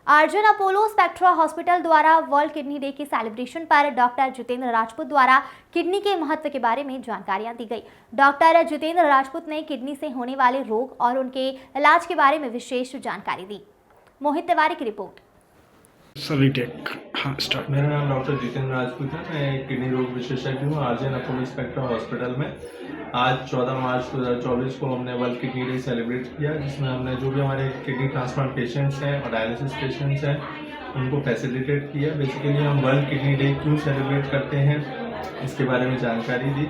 Arjun Apollo spectra hospital द्वारा world kidney day के celebration पर डॉक्टर जितेंद्र राजपूत द्वारा किडनी के महत्व के बारे में जानकारियां दी गई। डॉक्टर जितेंद्र राजपूत ने किडनी से होने वाले रोग और उनके इलाज के बारे में विशेष जानकारी दी। मोहित तिवारी की रिपोर्ट। स्टार्ट। मेरा नाम डॉक्टर जितेंद्र राजपूत है। मैं एक किडनी रोग विशेषज्ञ हूँ अर्जुन अपोलो स्पेक्ट्रा हॉस्पिटल में। आज 14 मार्च 2024 को हमने वर्ल्ड किडनी डे सेलिब्रेट किया, जिसमें हमने जो भी हमारे किडनी ट्रांसप्लांट पेशेंट्स हैं और डायलिसिस पेशेंट्स हैं उनको फैसिलिटेट किया। बेसिकली हम वर्ल्ड किडनी डे क्यों सेलिब्रेट करते हैं इसके बारे में जानकारी दी।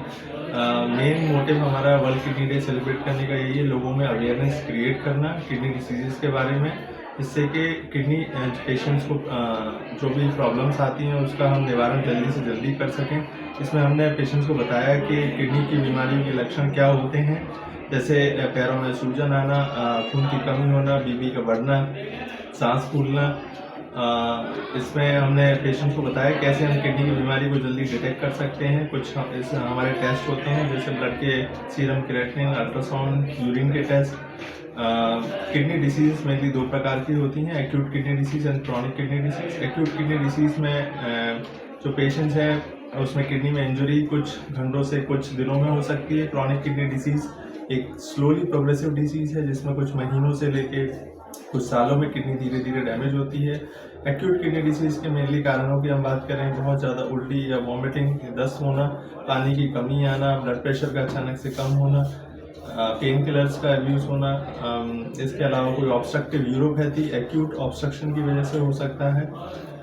मेन मोटिव हमारा वर्ल्ड किडनी डे सेलिब्रेट करने का यही है, लोगों में अवेयरनेस क्रिएट करना किडनी डिसीजेस के बारे में, जिससे कि किडनी पेशेंट्स को जो भी प्रॉब्लम्स आती हैं उसका हम निवारण जल्दी से जल्दी कर सकें। इसमें हमने पेशेंट्स को बताया कि किडनी की बीमारियों के लक्षण क्या होते हैं, जैसे पैरों में सूजन आना, खून की कमी होना, बीपी का बढ़ना, सांस फूलना। इसमें हमने पेशेंट्स को बताया कैसे हम किडनी की बीमारी को जल्दी डिटेक्ट कर सकते हैं। कुछ हमारे टेस्ट होते हैं, जैसे ब्लड के सीरम क्रिएटिनिन, अल्ट्रासाउंड, यूरिन के टेस्ट। किडनी डिसीज मेनली दो प्रकार की होती हैं, acute kidney disease and chronic kidney disease. Acute kidney disease में जो पेशेंट्स हैं उसमें किडनी में इंजरी कुछ घंटों से कुछ दिनों में हो सकती है। क्रॉनिक किडनी डिसीज एक स्लोली प्रोग्रेसिव डिसीज है, जिसमें कुछ महीनों से लेके कुछ सालों में किडनी धीरे धीरे डैमेज होती है। एक्यूट किडनी डिसीज के मेनली कारणों की हम बात करें, बहुत ज़्यादा उल्टी या वॉमिटिंग, दस्त होना, पानी की कमी आना, ब्लड प्रेशर का अचानक से कम होना, पेन किलर्स का अब्यूज़ होना। इसके अलावा कोई ऑब्स्ट्रक्टिव यूरोपैथी एक्यूट ऑब्स्ट्रक्शन की वजह से हो सकता है,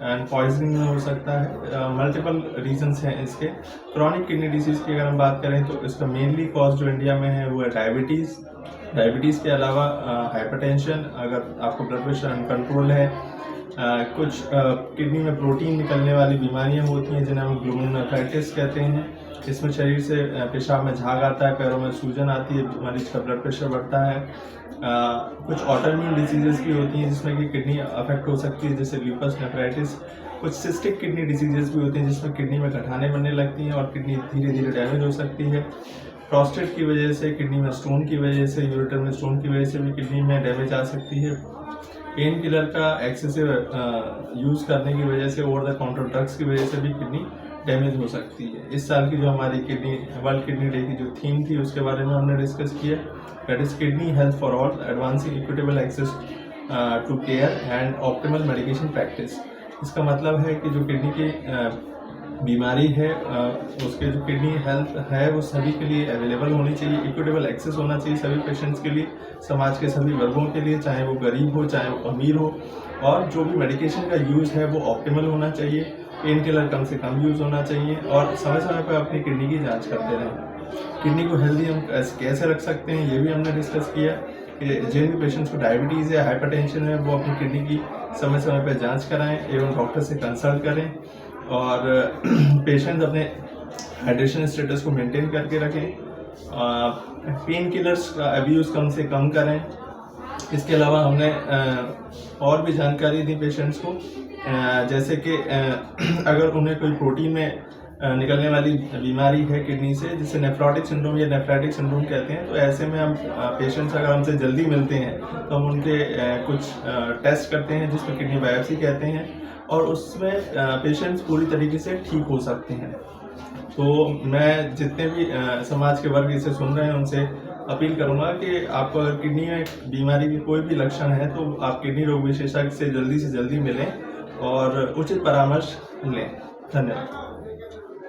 एंड पॉइजनिंग में हो सकता है। मल्टीपल रीजंस हैं इसके। क्रॉनिक किडनी डिसीज़ की अगर हम बात करें तो इसका मेनली कॉज जो इंडिया में है वो है डायबिटीज़ के अलावा हाइपरटेंशन, अगर आपको ब्लड प्रेशर अनकंट्रोल है, कुछ किडनी में प्रोटीन निकलने वाली बीमारियां होती हैं जिन्हें हम ग्लोमेरुलोनेफ्राइटिस कहते हैं। इसमें शरीर से पेशाब में झाग आता है, पैरों में सूजन आती है, मरीज का ब्लड प्रेशर बढ़ता है। कुछ ऑटोइम्यून डिसीजेस भी होती हैं जिसमें कि किडनी अफेक्ट हो सकती है, जैसे ल्यूपस नेफ्राइटिस। कुछ सिस्टिक किडनी डिसीजेस भी होती हैं जिसमें किडनी में गठाने बनने लगती हैं और किडनी धीरे धीरे डैमेज हो सकती है। प्रोस्टेट की वजह से, किडनी में स्टोन की वजह से, यूरेटर में स्टोन की वजह से भी किडनी में डैमेज आ सकती है। पेन किलर का एक्सेसिव यूज़ करने की वजह से, ओवर द काउंटर ड्रग्स की वजह से भी किडनी डैमेज हो सकती है। इस साल की जो हमारी वर्ल्ड किडनी डे की जो थीम थी उसके बारे में हमने डिस्कस किया, that is kidney health for all, advancing equitable access to care and optimal medication practice. इसका मतलब है कि जो किडनी की बीमारी है उसके जो किडनी हेल्थ है वो सभी के लिए अवेलेबल होनी चाहिए, इक्विटेबल एक्सेस होना चाहिए सभी पेशेंट्स के लिए, समाज के सभी वर्गों के लिए, चाहे वो गरीब हो चाहे वो अमीर हो। और जो भी मेडिकेशन का यूज़ है वो ऑप्टिमल होना चाहिए, पेन किलर कम से कम यूज़ होना चाहिए, और समय समय पर अपनी किडनी की जांच करते रहें। किडनी को हेल्दी हम कैसे रख सकते हैं ये भी हमने डिस्कस किया कि जिन भी पेशेंट्स को डायबिटीज़ है, हाइपरटेंशन है, वो अपनी किडनी की समय समय पर जांच कराएं एवं डॉक्टर से कंसल्ट करें, और पेशेंट्स अपने हाइड्रेशन स्टेटस को मेंटेन करके रखें, पेन किलर्स का अब्यूज़ कम से कम करें। इसके अलावा हमने और भी जानकारी दी पेशेंट्स को, जैसे कि अगर उन्हें कोई प्रोटीन में निकलने वाली बीमारी है किडनी से, जिसे नेफ्रोटिक सिंड्रोम या नेफ्राइटिक सिंड्रोम कहते हैं, तो ऐसे में हम पेशेंट्स अगर हमसे जल्दी मिलते हैं तो हम उनके कुछ टेस्ट करते हैं जिसमें किडनी बायोप्सी कहते हैं, और उसमें पेशेंट्स पूरी तरीके से ठीक हो सकते हैं। तो मैं जितने भी समाज के वर्ग इसे सुन रहे हैं उनसे अपील करूंगा कि आपको अगर किडनी में बीमारी की कोई भी लक्षण है तो आप किडनी रोग विशेषज्ञ से जल्दी मिलें और उचित परामर्श लें। धन्यवाद।